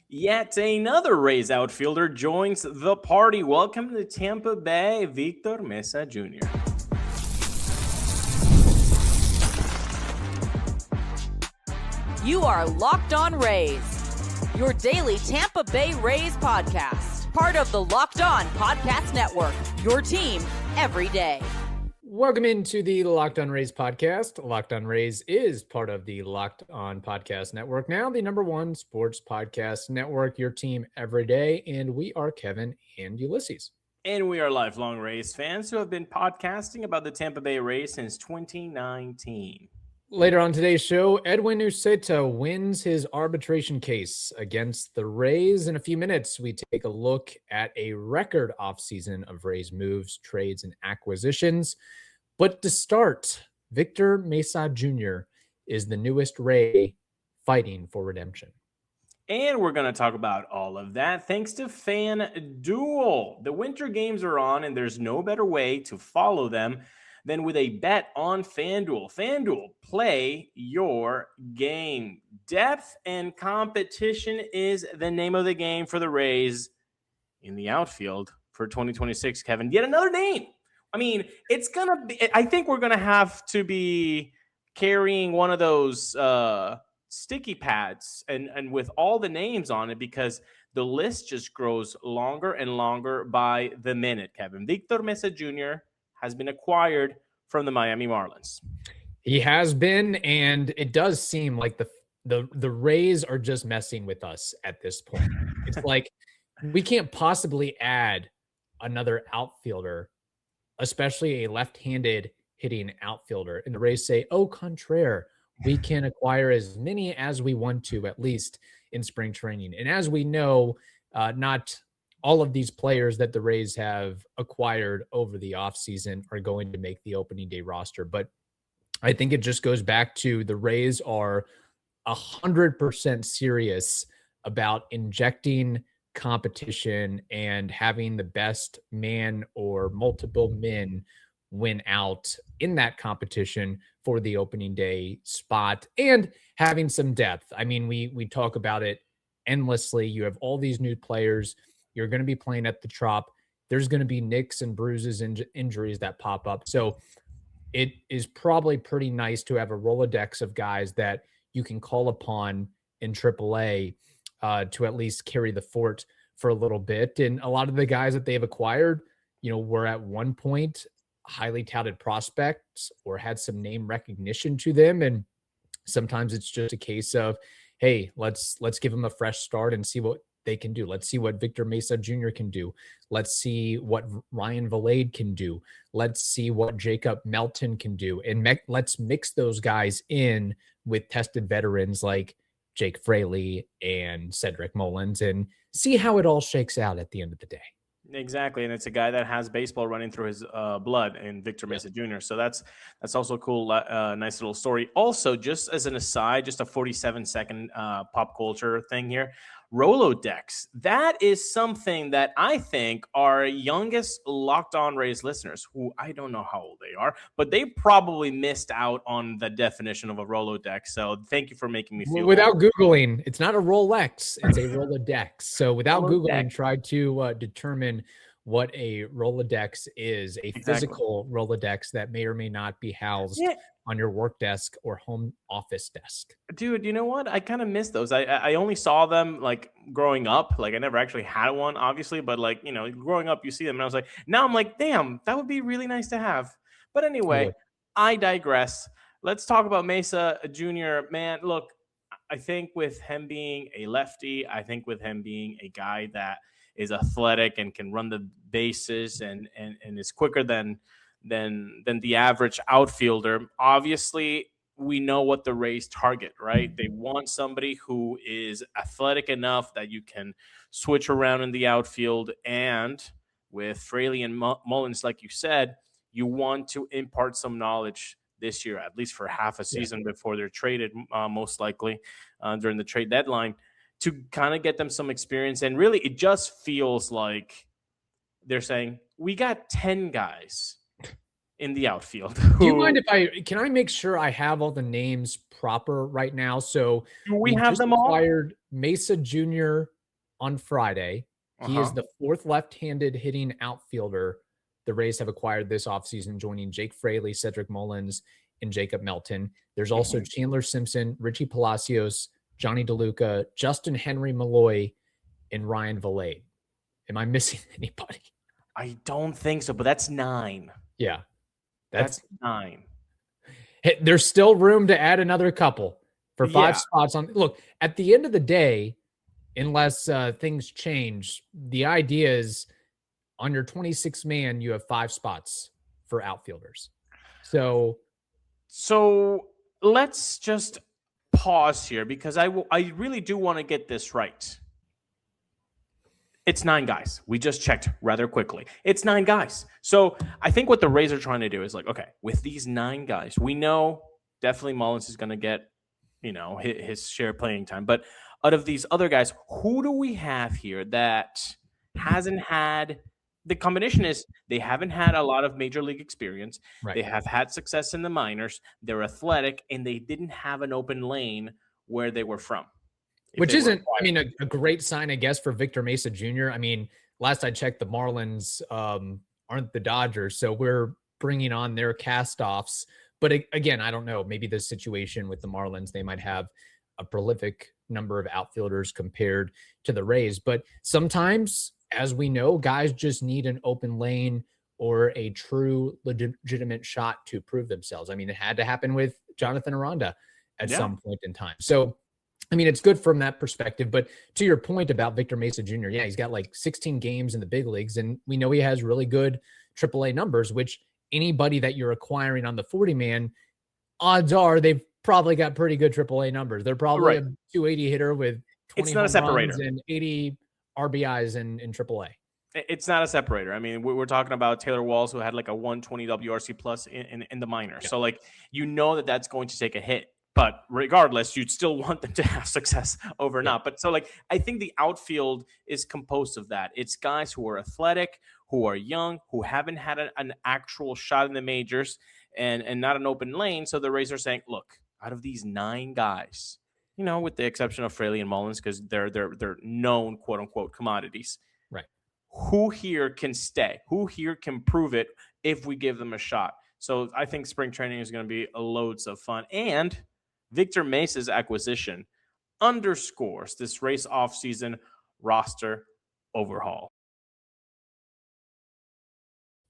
Yet another Rays outfielder joins the party. Welcome to Tampa Bay, Victor Mesa Jr. You are Locked On Rays, your daily Tampa Bay Rays podcast. Part of the Locked On Podcast Network, your team every day. Welcome into the Locked On Rays podcast. Locked On Rays is part of the Locked On Podcast Network, now the #1 sports podcast network, your team every day. And we are Kevin and Ulises. And we are lifelong Rays fans who have been podcasting about the Tampa Bay Rays since 2019. Later on today's show, Edwin Uceta wins his arbitration case against the Rays. In a few minutes, we take a look at a record offseason of Rays moves, trades, and acquisitions. But to start, Victor Mesa Jr. is the newest Ray fighting for redemption. And we're going to talk about all of that thanks to FanDuel. The winter games are on, and there's no better way to follow them than with a bet on FanDuel. FanDuel, play your game. Depth and competition is the name of the game for the Rays in the outfield for 2026, Kevin. Yet another name. I mean, it's going to be – I think we're going to have to be carrying one of those sticky pads and with all the names on it because the list just grows longer and longer by the minute, Kevin. Victor Mesa Jr. has been acquired from the Miami Marlins. He has been, and it does seem like the Rays are just messing with us at this point. It's like we can't possibly add another outfielder, especially a left-handed hitting outfielder. And the Rays say, au contraire, we can acquire as many as we want to, at least in spring training. And as we know, not all of these players that the Rays have acquired over the offseason are going to make the opening day roster. But I think it just goes back to the Rays are 100% serious about injecting competition and having the best man or multiple men win out in that competition for the opening day spot and having some depth. I mean, we talk about it endlessly. You have all these new players. You're going to be playing at the Trop. There's going to be nicks and bruises and injuries that pop up. So it is probably pretty nice to have a Rolodex of guys that you can call upon in AAA to at least carry the fort for a little bit. And a lot of the guys that they've acquired, were at one point highly touted prospects or had some name recognition to them. And sometimes it's just a case of, hey, let's give them a fresh start and see what they can do. Let's see what Victor Mesa Jr. can do. Let's see what Ryan Valade can do. Let's see what Jacob Melton can do. And let's mix those guys in with tested veterans like Jake Fraley and Cedric Mullins and see how it all shakes out at the end of the day. Exactly, and it's a guy that has baseball running through his blood in Victor Mesa Jr. So that's also a cool, nice little story. Also, just as an aside, just a 47-second pop culture thing here. Rolodex. That is something that I think our youngest Locked On Rays listeners, who I don't know how old they are, but they probably missed out on the definition of a Rolodex. So thank you for making me feel without old. Googling, it's not a Rolex, it's a Rolodex. So without Googling, try to determine what a Rolodex is, a physical Rolodex that may or may not be housed on your work desk or home office desk. Dude, you know what? I kind of miss those. I only saw them like growing up. Like I never actually had one, obviously, but like, growing up, you see them and I was like, now I'm like, damn, that would be really nice to have. But anyway, I digress. Let's talk about Mesa Jr. Man, look, I think with him being a lefty, I think with him being a guy that is athletic and can run the bases and is quicker than the average outfielder. Obviously, we know what the Rays target, right? They want somebody who is athletic enough that you can switch around in the outfield. And with Fraley and Mullins, like you said, you want to impart some knowledge this year, at least for half a season before they're traded, most likely during the trade deadline, to kind of get them some experience. And really, it just feels like they're saying, we got 10 guys in the outfield. Do you mind if can I make sure I have all the names proper right now? So we have them all. Mesa Jr. on Friday. He is Uh-huh. the fourth left-handed hitting outfielder the Rays have acquired this offseason, joining Jake Fraley, Cedric Mullins, and Jacob Melton. There's also Chandler Simpson, Richie Palacios, Johnny DeLuca, Justin Henry Malloy, and Ryan Valade. Am I missing anybody? I don't think so, but that's 9. Yeah. That's 9. Hey, there's still room to add another couple for 5 Yeah. spots on. Look, at the end of the day, unless things change, the idea is on your 26 man, you have 5 spots for outfielders. So let's just pause here because I really do want to get this right. It's 9 guys. We just checked rather quickly. It's 9 guys. So I think what the Rays are trying to do is like, okay, with these 9 guys, we know definitely Mullins is going to get, his share of playing time. But out of these other guys, who do we have here that hasn't had – the combination is they haven't had a lot of major league experience. Right. They have had success in the minors. They're athletic, and they didn't have an open lane where they were from. Which isn't, a great sign, I guess, for Victor Mesa Jr. I mean, last I checked, the Marlins aren't the Dodgers, so we're bringing on their cast-offs. But again, I don't know. Maybe the situation with the Marlins, they might have a prolific number of outfielders compared to the Rays. But sometimes, as we know, guys just need an open lane or a true legitimate shot to prove themselves. I mean, it had to happen with Jonathan Aranda at some point in time. So, I mean, it's good from that perspective. But to your point about Victor Mesa Jr., yeah, he's got like 16 games in the big leagues, and we know he has really good AAA numbers, which anybody that you're acquiring on the 40-man, odds are they've probably got pretty good AAA numbers. They're probably a 280 hitter with 20 home runs and 80 RBIs in AAA. It's not a separator. I mean, we're talking about Taylor Walls, who had like a 120 WRC plus in the minors. Yeah. So like, that's going to take a hit. But regardless, you'd still want them to have success over not. But so like, I think the outfield is composed of that. It's guys who are athletic, who are young, who haven't had an actual shot in the majors and not an open lane. So the Rays are saying, look, out of these 9 guys, with the exception of Fraley and Mullins, because they're known, quote unquote, commodities. Right. Who here can stay? Who here can prove it if we give them a shot? So I think spring training is going to be loads of fun. And Victor Mesa's acquisition underscores this Rays offseason roster overhaul.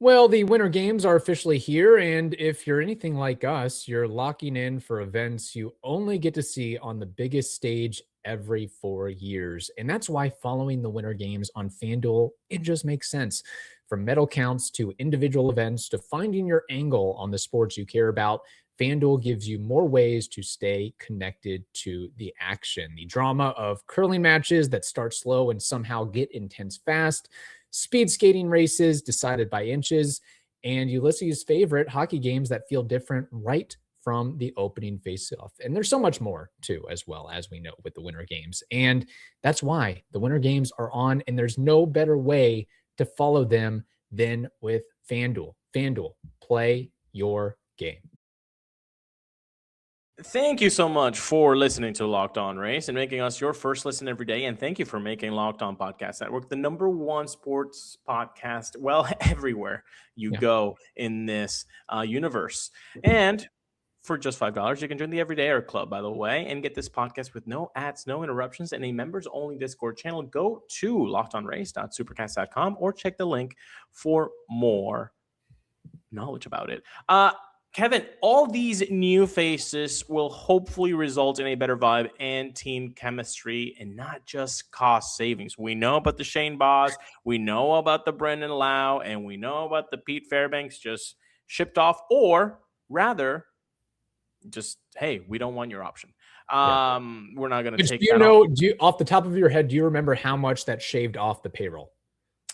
Well, the Winter Games are officially here, and if you're anything like us, you're locking in for events you only get to see on the biggest stage every 4 years. And that's why following the Winter Games on FanDuel, it just makes sense. From medal counts to individual events to finding your angle on the sports you care about, FanDuel gives you more ways to stay connected to the action. The drama of curling matches that start slow and somehow get intense fast, speed skating races decided by inches, and Ulises' favorite hockey games that feel different right from the opening face-off. And there's so much more, too, as well, as we know with the Winter Games. And that's why the Winter Games are on, and there's no better way to follow them than with FanDuel. FanDuel, play your game. Thank you so much for listening to Locked On Rays and making us your first listen every day. And thank you for making Locked On Podcast Network the #1 sports podcast, everywhere you go in this universe. And for just $5, you can join the Everydayer Club, by the way, and get this podcast with no ads, no interruptions, and a members-only Discord channel. Go to lockedonrays.supercast.com or check the link for more knowledge about it. Kevin, all these new faces will hopefully result in a better vibe and team chemistry and not just cost savings. We know about the Shane Baz, we know about the Brendan Lowe, and we know about the Pete Fairbanks just shipped off, or rather, just, hey, we don't want your option. We're not going to take that off. Off the top of your head, do you remember how much that shaved off the payroll?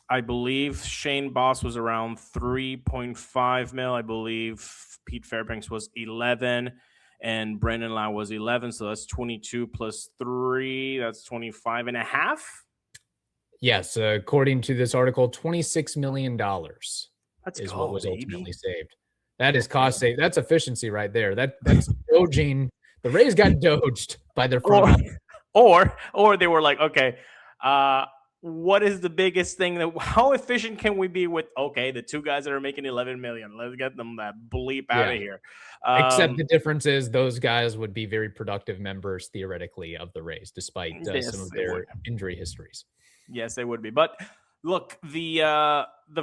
I believe Shane Baz was around 3.5 mil. I believe Pete Fairbanks was 11 and Brendan Lowe was 11. So that's 22 plus 3. That's 25 and a half. Yes. According to this article, $26 million is what was ultimately saved. That is cost save. That's efficiency right there. That's dodging. The Rays got doged by their front. Or they were like, okay, what is the biggest thing how efficient can we be with, okay, the two guys that are making 11 million, let's get them that bleep out of here. Except the difference is those guys would be very productive members theoretically of the Rays, despite some of their injury histories. Yes, they would be. But look, the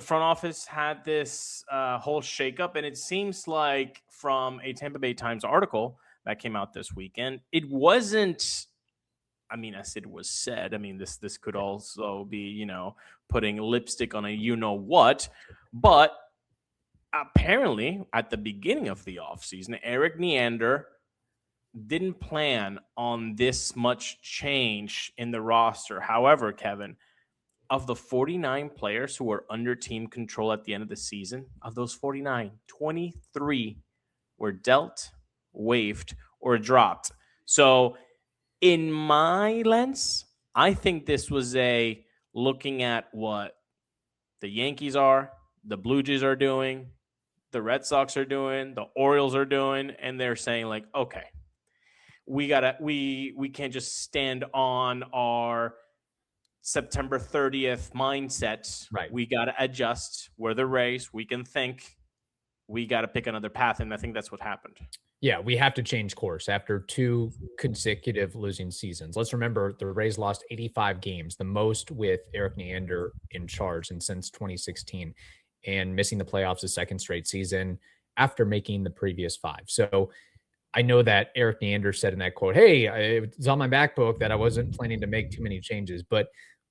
front office had this whole shakeup, and it seems like from a Tampa Bay Times article that came out this weekend, it wasn't, I mean, as it was said, I mean, this could also be, putting lipstick on a you-know-what, but apparently at the beginning of the offseason, Erik Neander didn't plan on this much change in the roster. However, Kevin, of the 49 players who were under team control at the end of the season, of those 49, 23 were dealt, waived, or dropped. So in my lens, I think this was looking at what the Yankees are, the Blue Jays are doing, the Red Sox are doing, the Orioles are doing, and they're saying like, okay, we can't just stand on our September 30th mindset. Right. We got to adjust. We're the Rays. We can think. We got to pick another path, and I think that's what happened. Yeah, we have to change course after 2 consecutive losing seasons. Let's remember the Rays lost 85 games, the most with Erik Neander in charge and since 2016, and missing the playoffs a second straight season after making the previous 5. So I know that Erik Neander said in that quote, hey, it's on my MacBook that I wasn't planning to make too many changes. But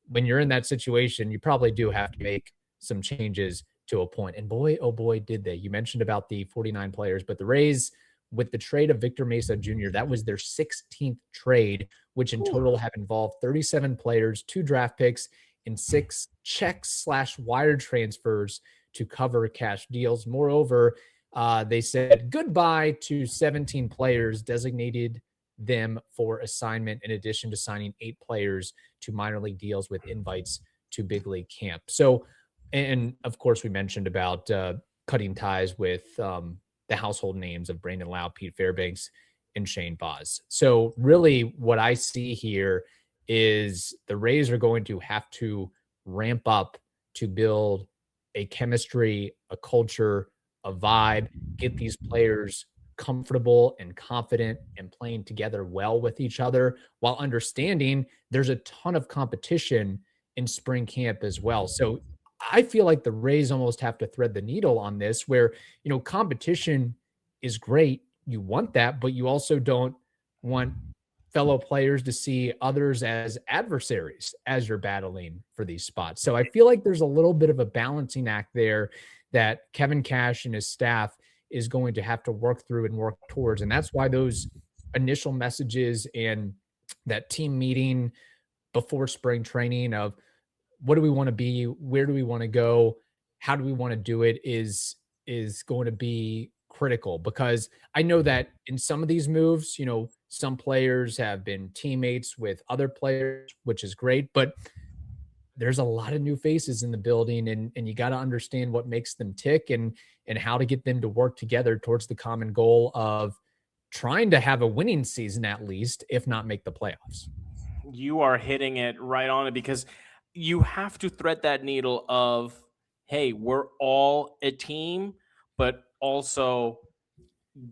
when you're in that situation, you probably do have to make some changes to a point. And boy, oh boy, did they. You mentioned about the 49 players, but the Rays, with the trade of Victor Mesa Jr., that was their 16th trade, which in total have involved 37 players, 2 draft picks, and 6 checks/wire transfers to cover cash deals. Moreover, they said goodbye to 17 players, designated them for assignment, in addition to signing 8 players to minor league deals with invites to big league camp. So, and of course, we mentioned about cutting ties with the household names of Brandon Lowe, Pete Fairbanks, and Shane Baz. So really what I see here is the Rays are going to have to ramp up to build a chemistry, a culture, a vibe, get these players comfortable and confident and playing together well with each other, while understanding there's a ton of competition in spring camp as well. So I feel like the Rays almost have to thread the needle on this, where, competition is great. You want that, but you also don't want fellow players to see others as adversaries as you're battling for these spots. So I feel like there's a little bit of a balancing act there that Kevin Cash and his staff is going to have to work through and work towards. And that's why those initial messages and that team meeting before spring training of what do we want to be, where do we want to go, how do we want to do it is going to be critical, because I know that in some of these moves, some players have been teammates with other players, which is great, but there's a lot of new faces in the building, and you got to understand what makes them tick and how to get them to work together towards the common goal of trying to have a winning season, at least, if not make the playoffs. You are hitting it right on it, because you have to thread that needle of, hey, we're all a team, but also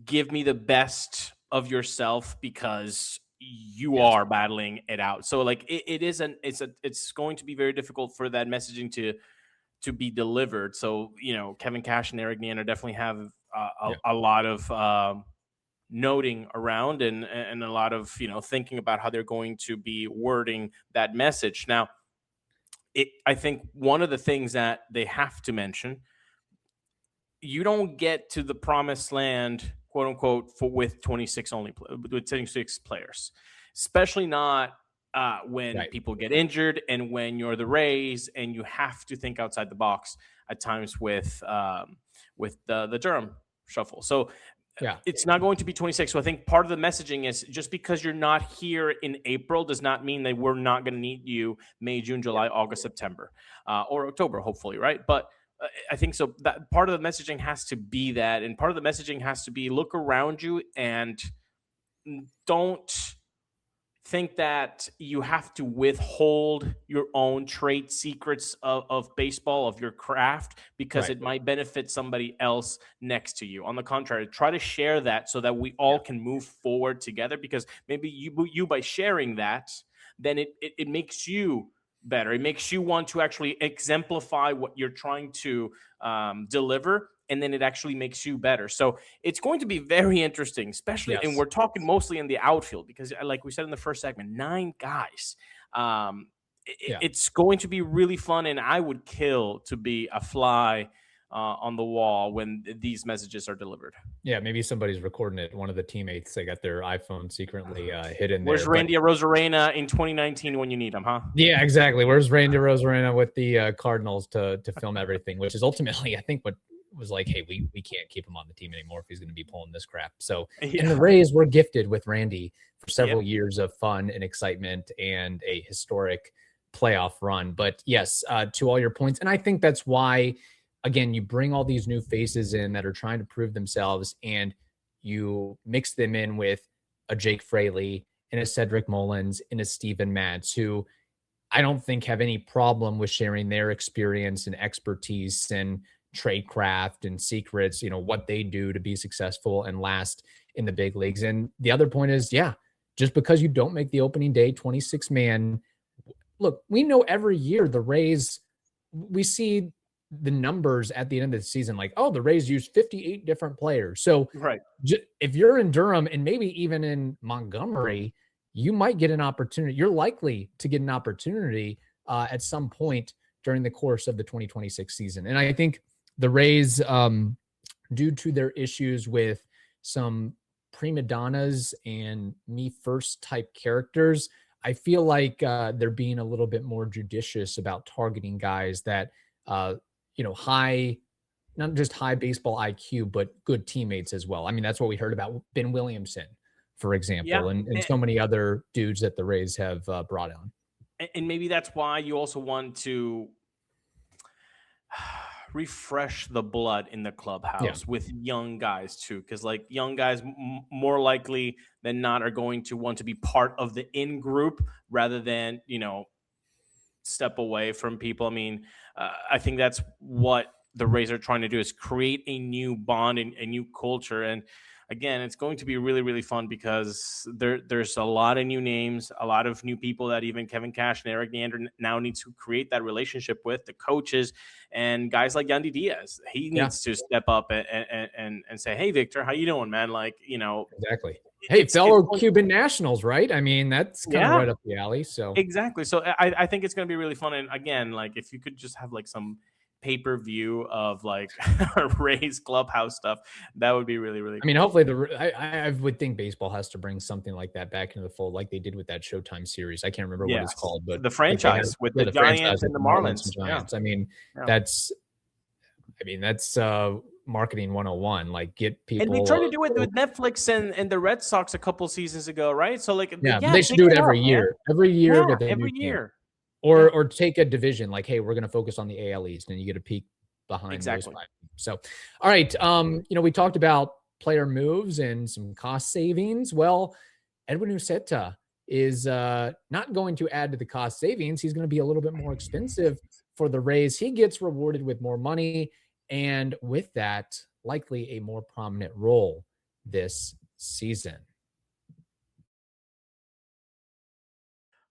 give me the best of yourself, because you are battling it out. So like it's going to be very difficult for that messaging to be delivered. So, Kevin Cash and Erik Neander definitely have a lot of noting around and a lot of, thinking about how they're going to be wording that message. Now, I think one of the things that they have to mention, you don't get to the promised land, quote unquote, with 26 players, especially not when people get injured and when you're the Rays and you have to think outside the box at times with the Durham shuffle. So it's not going to be 26. So I think part of the messaging is, just because you're not here in April does not mean that we're not going to need you May, June, July, August, September, or October, hopefully, right? But I think so that part of the messaging has to be that, and part of the messaging has to be look around you and don't think that you have to withhold your own trade secrets of baseball, of your craft, because it might benefit somebody else next to you. On the contrary, try to share that so that we all can move forward together, because maybe you by sharing that, then it makes you better. It makes you want to actually exemplify what you're trying to deliver, and then it actually makes you better. So it's going to be very interesting, especially, and we're talking mostly in the outfield, because like we said in the first segment, 9 guys. It's going to be really fun, and I would kill to be a fly on the wall when these messages are delivered. Yeah, maybe somebody's recording it. One of the teammates, they got their iPhone secretly hidden there. Where's Randy Arozarena in 2019 when you need him, huh? Yeah, exactly. Where's Randy Arozarena with the Cardinals to film everything, which is ultimately, I think, what was like, hey, we can't keep him on the team anymore if he's going to be pulling this crap. So, and the Rays were gifted with Randy for several years of fun and excitement and a historic playoff run. But yes, to all your points. And I think that's why, again, you bring all these new faces in that are trying to prove themselves, and you mix them in with a Jake Fraley and a Cedric Mullins and a Steven Matz, who I don't think have any problem with sharing their experience and expertise and tradecraft and secrets, what they do to be successful and last in the big leagues. And the other point is, just because you don't make the opening day 26-man, look, we know every year the Rays, we see the numbers at the end of the season, like, oh, the Rays use 58 different players. So if you're in Durham and maybe even in Montgomery, you might get an opportunity. You're likely to get an opportunity at some point during the course of the 2026 season. And I think the Rays, due to their issues with some prima donnas and me first type characters, I feel like they're being a little bit more judicious about targeting guys that, high, not just high baseball IQ, but good teammates as well. I mean, that's what we heard about Ben Williamson, for example, and so many other dudes that the Rays have brought on. And maybe that's why you also want to refresh the blood in the clubhouse with young guys too, because like young guys more likely than not are going to want to be part of the in group rather than step away from people. I mean, I think that's what the Rays are trying to do, is create a new bond and a new culture. And again, it's going to be really, really fun because there's a lot of new names, a lot of new people that even Kevin Cash and Eric Neander now need to create that relationship with, the coaches and guys like Yandy Diaz. He needs to step up and say, hey, Victor, how you doing, man? Like, Exactly. Hey, fellow Cuban nationals, right? I mean, that's kind of right up the alley. So exactly. So I think it's going to be really fun. And again, like if you could just have like some pay-per-view of like Rays clubhouse stuff, that would be really, really cool. I mean, hopefully I would think baseball has to bring something like that back into the fold, like they did with that Showtime series. I can't remember what it's called, but the franchise with the Giants and the Marlins. Giants. I mean, that's marketing 101. Like, get people. And they tried to do it with Netflix and the Red Sox a couple seasons ago, right? So like, they should do it every year. Every year, every year. Or take a division, like, hey, we're going to focus on the AL East, and you get a peek behind those five. So, all right, we talked about player moves and some cost savings. Well, Edwin Uceta is not going to add to the cost savings. He's going to be a little bit more expensive for the Rays. He gets rewarded with more money, and with that, likely a more prominent role this season.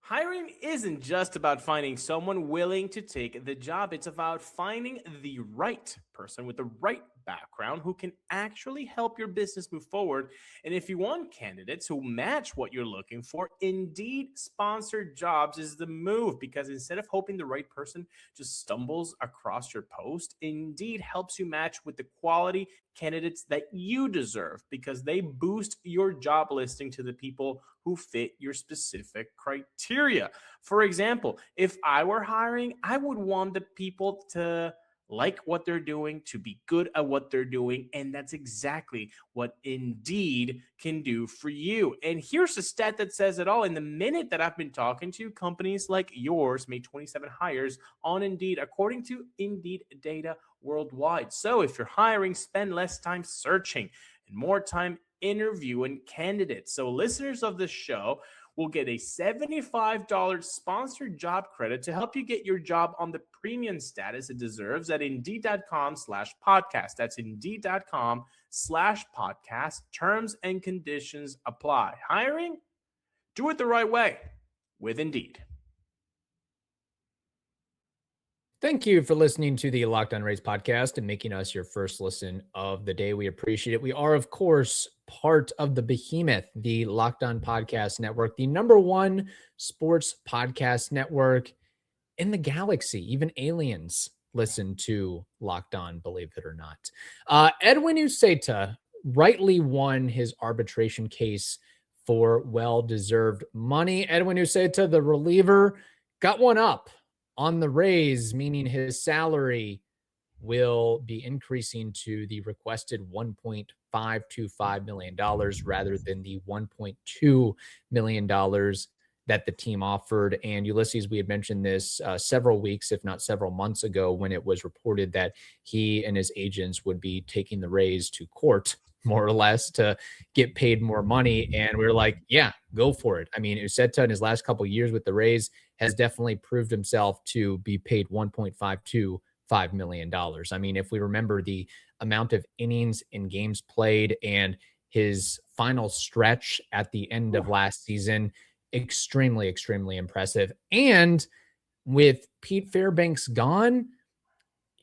Hiring isn't just about finding someone willing to take the job. It's about finding the right person with the right background who can actually help your business move forward. And if you want candidates who match what you're looking for, Indeed sponsored jobs is the move, because instead of hoping the right person just stumbles across your post, Indeed helps you match with the quality candidates that you deserve, because they boost your job listing to the people who fit your specific criteria. For example, if I were hiring, I would want the people to like what they're doing, to be good at what they're doing. And that's exactly what Indeed can do for you. And here's a stat that says it all. In the minute that I've been talking to, companies like yours made 27 hires on Indeed, according to Indeed data worldwide. So if you're hiring, spend less time searching and more time interviewing candidates. So listeners of this show will get a $75 sponsored job credit to help you get your job on the premium status it deserves at Indeed.com/podcast. That's Indeed.com/podcast. Terms and conditions apply. Hiring? Do it the right way with Indeed. Thank you for listening to the Locked On Rays podcast and making us your first listen of the day. We appreciate it. We are, of course, part of the behemoth, the Locked On Podcast Network, the #1 sports podcast network in the galaxy. Even aliens listen to Locked On, believe it or not. Edwin Uceta rightly won his arbitration case for well-deserved money. Edwin Uceta, the reliever, got one up on the Rays, meaning his salary will be increasing to the requested $1.525 million rather than the $1.2 million that the team offered. And Ulises, we had mentioned this several weeks, if not several months ago, when it was reported that he and his agents would be taking the Rays to court, more or less, to get paid more money. And we were like, yeah, go for it. I mean, Uceta in his last couple of years with the Rays has definitely proved himself to be paid $1.525 million. I mean, if we remember the amount of innings and games played and his final stretch at the end of last season, extremely, extremely impressive. And with Pete Fairbanks gone,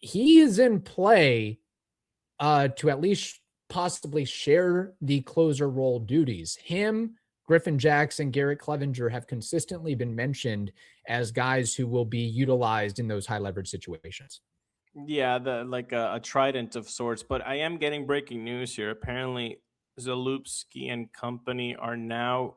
he is in play to at least possibly share the closer role duties. Him, Griffin, Jackson, Garrett, Cleavinger have consistently been mentioned as guys who will be utilized in those high leverage situations. Yeah, like a trident of sorts. But I am getting breaking news here. Apparently, Zalupski and company are now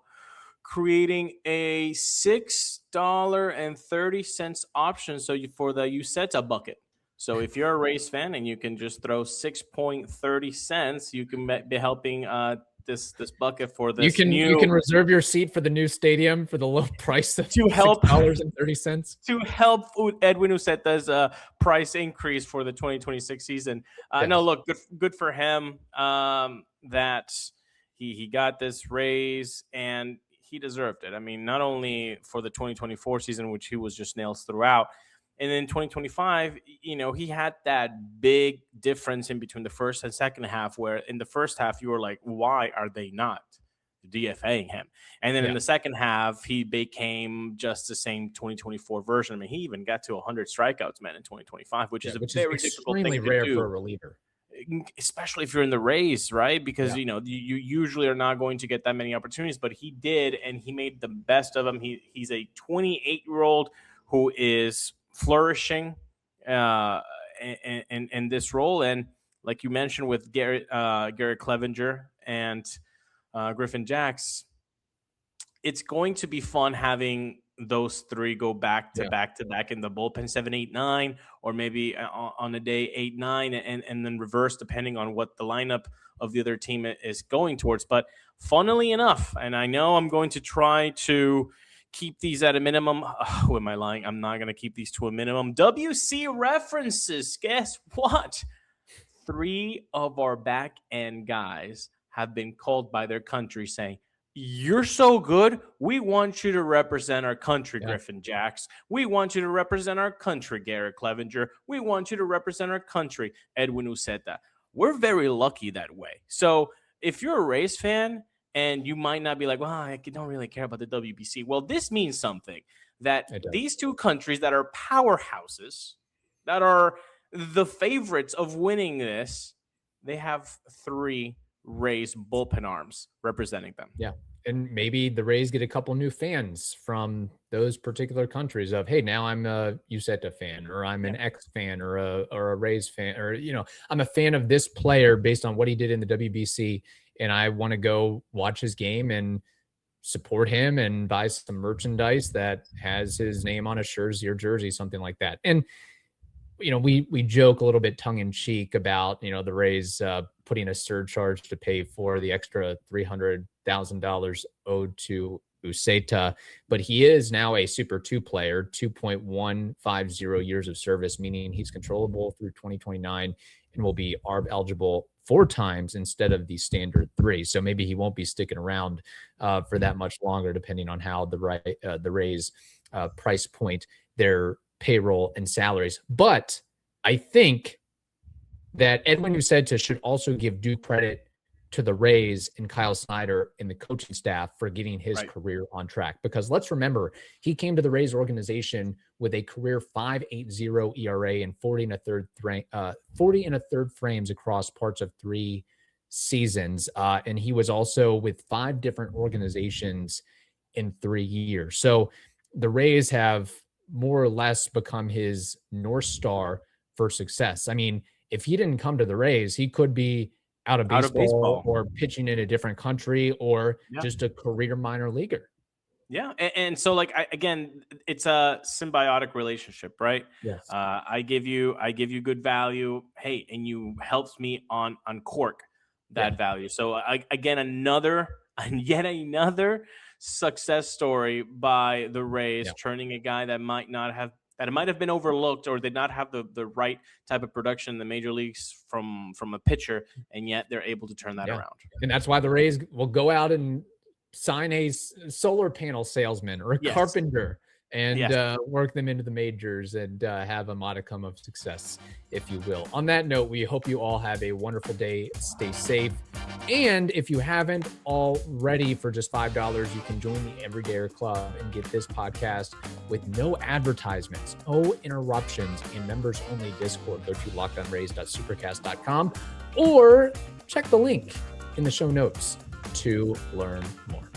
creating a $6.30 option for the Uceta bucket. So if you're a Rays fan and you can just throw 6.30 cents, you can be helping this bucket for this. You can reserve your seat for the new stadium for the low price of $6.30 to help Edwin Uceta's price increase for the 2026 season. Yes. No, look, good for him that he got this raise and he deserved it. I mean, not only for the 2024 season, which he was just nails throughout. And then 2025, he had that big difference in between the first and second half, where in the first half, you were like, why are they not DFAing him? And then in the second half, he became just the same 2024 version. I mean, he even got to 100 strikeouts, man, in 2025, which is very difficult thing to rare do for a reliever. Especially if you're in the Rays, right? Because, you usually are not going to get that many opportunities, but he did, and he made the best of them. He's a 28-year-old who is flourishing in this role. And like you mentioned with Garrett Cleavinger and Griffin Jacks, it's going to be fun having those three go back to back in the bullpen, 7, 8, 9, or maybe on a day 8, 9, and then reverse depending on what the lineup of the other team is going towards. But funnily enough, and I know I'm going to try to keep these at a minimum. Who am I lying? I'm not going to keep these to a minimum. WC references. Guess what? 3 of our back end guys have been called by their country saying, you're so good. We want you to represent our country, Griffin Jacks. We want you to represent our country, Garrett Cleavinger. We want you to represent our country, Edwin Uceta. We're very lucky that way. So if you're a Rays fan, and you might not be like, well, I don't really care about the WBC. Well, this means something, that these two countries that are powerhouses, that are the favorites of winning this, they have 3 Rays bullpen arms representing them. Yeah. And maybe the Rays get a couple new fans from those particular countries of, hey, now I'm a Uceta fan, or I'm an X fan, or a Rays fan, or, I'm a fan of this player based on what he did in the WBC. And I want to go watch his game and support him and buy some merchandise that has his name on a jersey, something like that. And, we joke a little bit tongue in cheek about, the Rays putting a surcharge to pay for the extra $300,000 owed to Uceta, but he is now a Super 2 player, 2.150 years of service, meaning he's controllable through 2029 and will be ARB eligible 4 times instead of the standard 3. So maybe he won't be sticking around for that much longer, depending on how the Rays price point their payroll and salaries. But I think that Edwin Uceta should also give due credit to the Rays and Kyle Snyder and the coaching staff for getting his career on track. Because let's remember, he came to the Rays organization with a career 5.80 ERA and 40 and a third frames across parts of 3 seasons. And he was also with 5 different organizations in 3 years. So the Rays have more or less become his North Star for success. I mean, if he didn't come to the Rays, he could be out of baseball or pitching in a different country or just a career minor leaguer. Yeah. And so like, again, it's a symbiotic relationship, right? Yes. I give you good value. Hey, and you helps me on cork that value. So yet another success story by the Rays, turning a guy that might have been overlooked or did not have the right type of production in the major leagues from a pitcher, and yet they're able to turn that around. And that's why the Rays will go out and sign a solar panel salesman or a carpenter and work them into the majors and have a modicum of success, if you will. On that note, we hope you all have a wonderful day. Stay safe. And if you haven't already, for just $5, you can join the Everydayer Club and get this podcast with no advertisements, no interruptions, and members-only Discord. Go to lockedonrays.supercast.com or check the link in the show notes to learn more.